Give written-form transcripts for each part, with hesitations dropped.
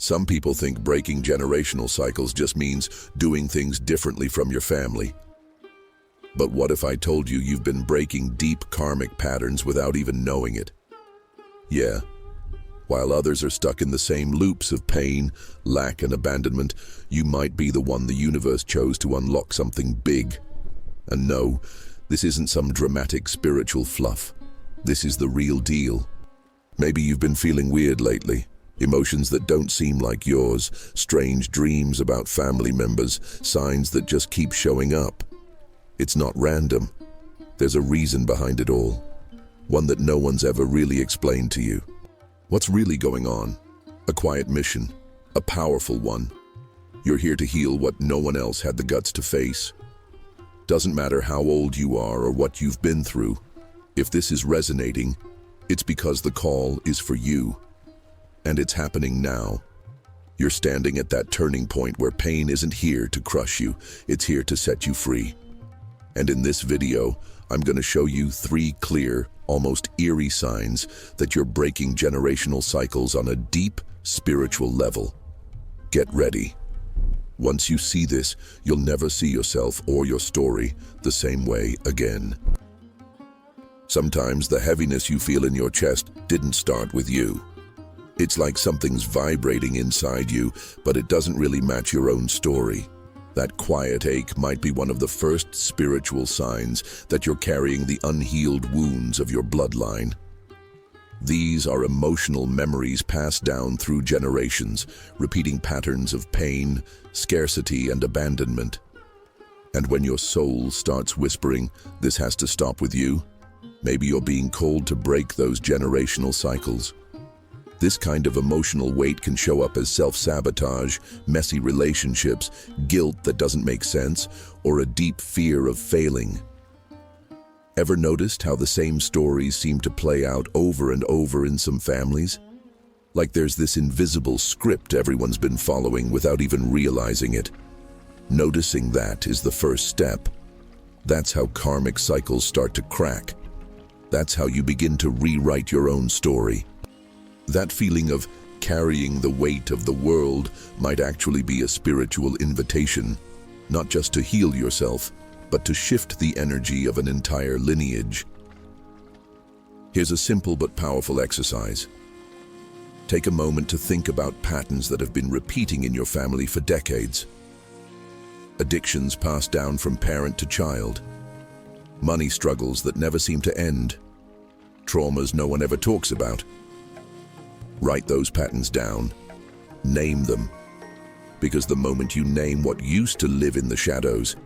Some people think breaking generational cycles just means doing things differently from your family. But what if I told you you've been breaking deep karmic patterns without even knowing it? Yeah. While others are stuck in the same loops of pain, lack, and abandonment, you might be the one the universe chose to unlock something big. And no, this isn't some dramatic spiritual fluff. This is the real deal. Maybe you've been feeling weird lately. Emotions that don't seem like yours, strange dreams about family members, signs that just keep showing up. It's not random. There's a reason behind it all. One that no one's ever really explained to you. What's really going on? A quiet mission, a powerful one. You're here to heal what no one else had the guts to face. Doesn't matter how old you are or what you've been through. If this is resonating, it's because the call is for you. And it's happening now. You're standing at that turning point where pain isn't here to crush you, it's here to set you free. And in this video, I'm going to show you 3 clear, almost eerie signs that you're breaking generational cycles on a deep, spiritual level. Get ready. Once you see this, you'll never see yourself or your story the same way again. Sometimes the heaviness you feel in your chest didn't start with you. It's like something's vibrating inside you, but it doesn't really match your own story. That quiet ache might be one of the first spiritual signs that you're carrying the unhealed wounds of your bloodline. These are emotional memories passed down through generations, repeating patterns of pain, scarcity, and abandonment. And when your soul starts whispering, "This has to stop with you," maybe you're being called to break those generational cycles. This kind of emotional weight can show up as self-sabotage, messy relationships, guilt that doesn't make sense, or a deep fear of failing. Ever noticed how the same stories seem to play out over and over in some families? Like there's this invisible script everyone's been following without even realizing it. Noticing that is the first step. That's how karmic cycles start to crack. That's how you begin to rewrite your own story. That feeling of carrying the weight of the world might actually be a spiritual invitation, not just to heal yourself, but to shift the energy of an entire lineage. Here's a simple but powerful exercise. Take a moment to think about patterns that have been repeating in your family for decades. Addictions passed down from parent to child. Money struggles that never seem to end. Traumas no one ever talks about. Write those patterns down. Name them. Because the moment you name what used to live in the shadows,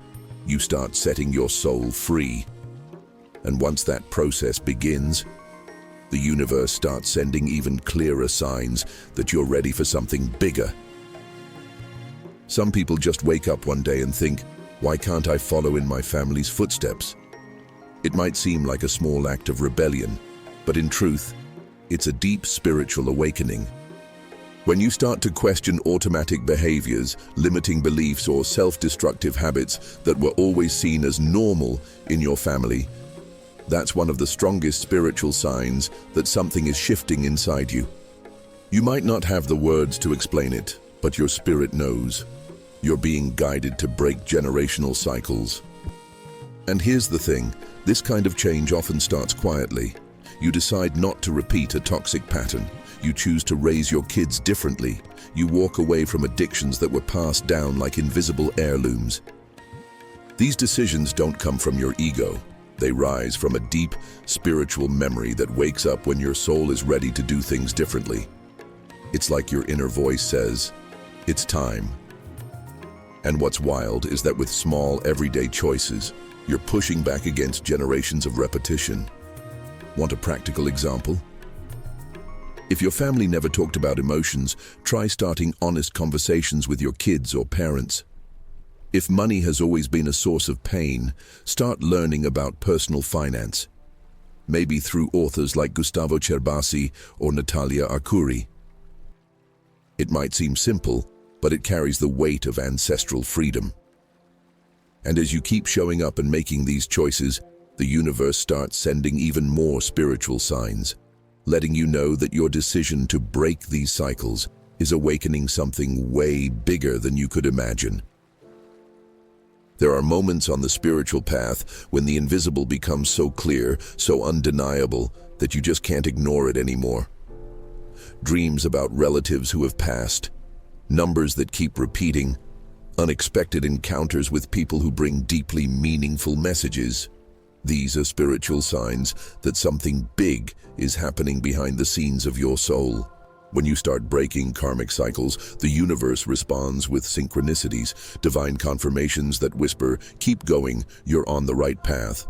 you start setting your soul free. And once that process begins, the universe starts sending even clearer signs that you're ready for something bigger. Some people just wake up one day and think, "Why can't I follow in my family's footsteps?" It might seem like a small act of rebellion, but in truth, it's a deep spiritual awakening. When you start to question automatic behaviors, limiting beliefs, or self-destructive habits that were always seen as normal in your family, that's one of the strongest spiritual signs that something is shifting inside you. You might not have the words to explain it, but your spirit knows. You're being guided to break generational cycles. And here's the thing, this kind of change often starts quietly. You decide not to repeat a toxic pattern. You choose to raise your kids differently. You walk away from addictions that were passed down like invisible heirlooms. These decisions don't come from your ego. They rise from a deep, spiritual memory that wakes up when your soul is ready to do things differently. It's like your inner voice says, "It's time." And what's wild is that with small, everyday choices, you're pushing back against generations of repetition. Want a practical example? If your family never talked about emotions, try starting honest conversations with your kids or parents. If money has always been a source of pain, start learning about personal finance. Maybe through authors like Gustavo Cerbasi or Natalia Arcuri. It might seem simple, but it carries the weight of ancestral freedom. And as you keep showing up and making these choices, the universe starts sending even more spiritual signs, letting you know that your decision to break these cycles is awakening something way bigger than you could imagine. There are moments on the spiritual path when the invisible becomes so clear, so undeniable, that you just can't ignore it anymore. Dreams about relatives who have passed, numbers that keep repeating, unexpected encounters with people who bring deeply meaningful messages. These are spiritual signs that something big is happening behind the scenes of your soul. When you start breaking karmic cycles, the universe responds with synchronicities, divine confirmations that whisper, "Keep going, you're on the right path."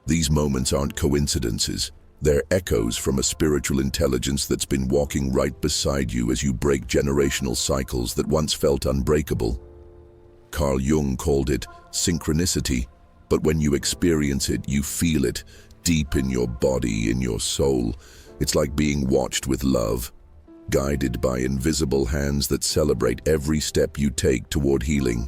These moments aren't coincidences. They're echoes from a spiritual intelligence that's been walking right beside you as you break generational cycles that once felt unbreakable. Carl Jung called it synchronicity, but when you experience it, you feel it deep in your body, in your soul. It's like being watched with love, guided by invisible hands that celebrate every step you take toward healing.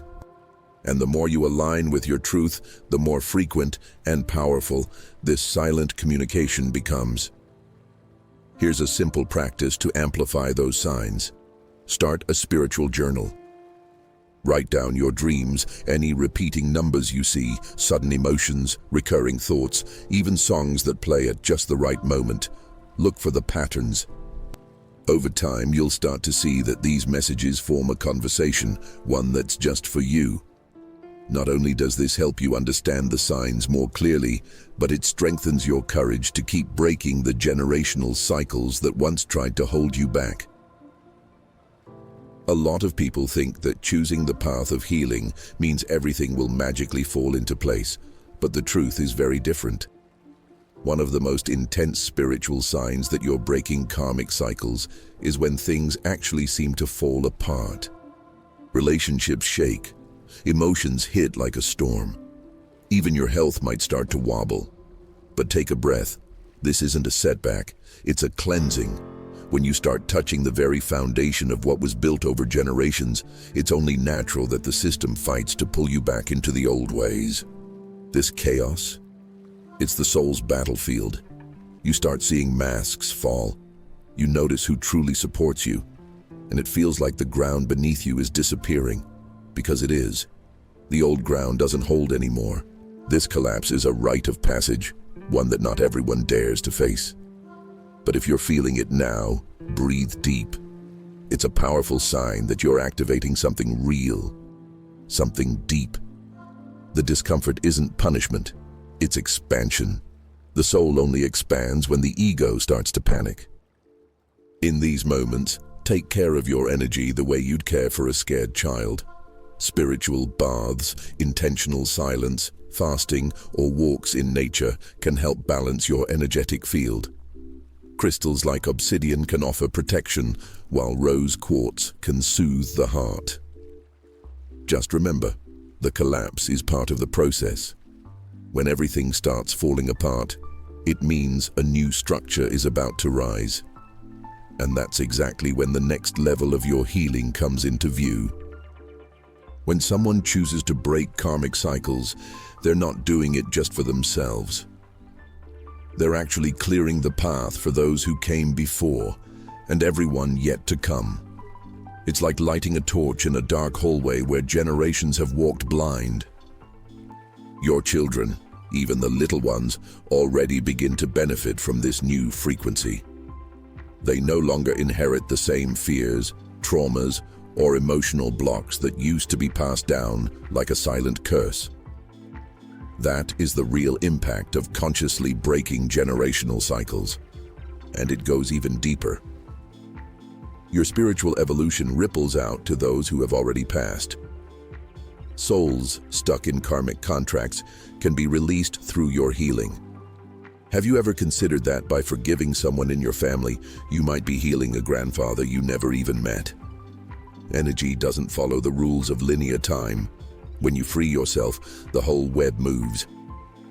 And the more you align with your truth, the more frequent and powerful this silent communication becomes. Here's a simple practice to amplify those signs. Start a spiritual journal. Write down your dreams, any repeating numbers you see, sudden emotions, recurring thoughts, even songs that play at just the right moment. Look for the patterns. Over time, you'll start to see that these messages form a conversation, one that's just for you. Not only does this help you understand the signs more clearly, but it strengthens your courage to keep breaking the generational cycles that once tried to hold you back. A lot of people think that choosing the path of healing means everything will magically fall into place, but the truth is very different. One of the most intense spiritual signs that you're breaking karmic cycles is when things actually seem to fall apart. Relationships shake, emotions hit like a storm. Even your health might start to wobble. But take a breath. This isn't a setback, it's a cleansing. When you start touching the very foundation of what was built over generations, it's only natural that the system fights to pull you back into the old ways. This chaos, it's the soul's battlefield. You start seeing masks fall. You notice who truly supports you, and it feels like the ground beneath you is disappearing, because it is. The old ground doesn't hold anymore. This collapse is a rite of passage, one that not everyone dares to face. But if you're feeling it now, breathe deep. It's a powerful sign that you're activating something real, something deep. The discomfort isn't punishment, it's expansion. The soul only expands when the ego starts to panic. In these moments, take care of your energy the way you'd care for a scared child. Spiritual baths, intentional silence, fasting, or walks in nature can help balance your energetic field. Crystals like obsidian can offer protection, while rose quartz can soothe the heart. Just remember, the collapse is part of the process. When everything starts falling apart, it means a new structure is about to rise. And that's exactly when the next level of your healing comes into view. When someone chooses to break karmic cycles, they're not doing it just for themselves. They're actually clearing the path for those who came before, and everyone yet to come. It's like lighting a torch in a dark hallway where generations have walked blind. Your children, even the little ones, already begin to benefit from this new frequency. They no longer inherit the same fears, traumas, or emotional blocks that used to be passed down like a silent curse. That is the real impact of consciously breaking generational cycles. And it goes even deeper. Your spiritual evolution ripples out to those who have already passed. Souls stuck in karmic contracts can be released through your healing. Have you ever considered that by forgiving someone in your family, you might be healing a grandfather you never even met? Energy doesn't follow the rules of linear time. When you free yourself, the whole web moves.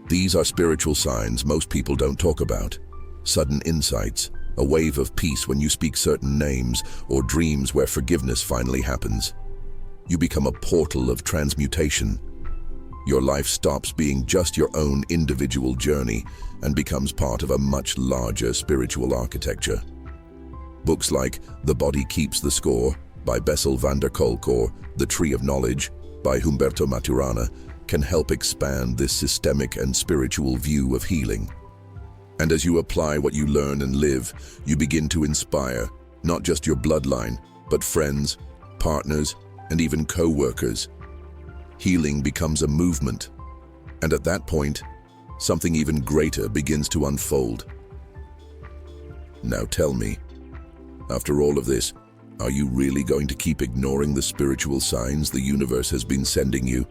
These are spiritual signs most people don't talk about. Sudden insights, a wave of peace when you speak certain names, or dreams where forgiveness finally happens. You become a portal of transmutation. Your life stops being just your own individual journey and becomes part of a much larger spiritual architecture. Books like The Body Keeps the Score by Bessel van der Kolk or The Tree of Knowledge by Humberto Maturana can help expand this systemic and spiritual view of healing. And as you apply what you learn and live, you begin to inspire not just your bloodline, but friends, partners, and even co-workers. Healing becomes a movement, and at that point, something even greater begins to unfold. Now tell me, after all of this, are you really going to keep ignoring the spiritual signs the universe has been sending you?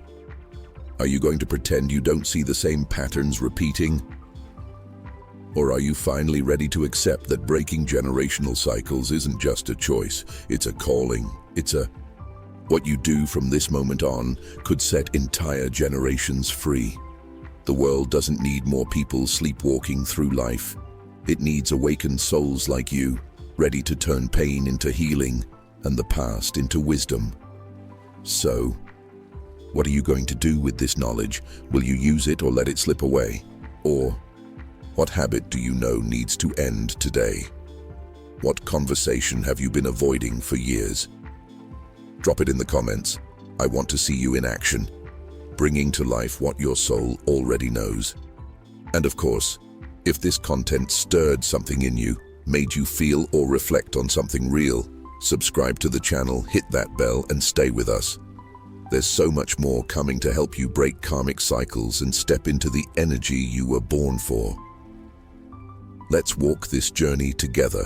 Are you going to pretend you don't see the same patterns repeating? Or are you finally ready to accept that breaking generational cycles isn't just a choice, it's a calling, what you do from this moment on could set entire generations free. The world doesn't need more people sleepwalking through life. It needs awakened souls like you, ready to turn pain into healing and the past into wisdom. So, what are you going to do with this knowledge? Will you use it or let it slip away? Or, what habit do you know needs to end today? What conversation have you been avoiding for years? Drop it in the comments. I want to see you in action, bringing to life what your soul already knows. And of course, if this content stirred something in you, made you feel or reflect on something real, subscribe to the channel, hit that bell, and stay with us. There's so much more coming to help you break karmic cycles and step into the energy you were born for. Let's walk this journey together,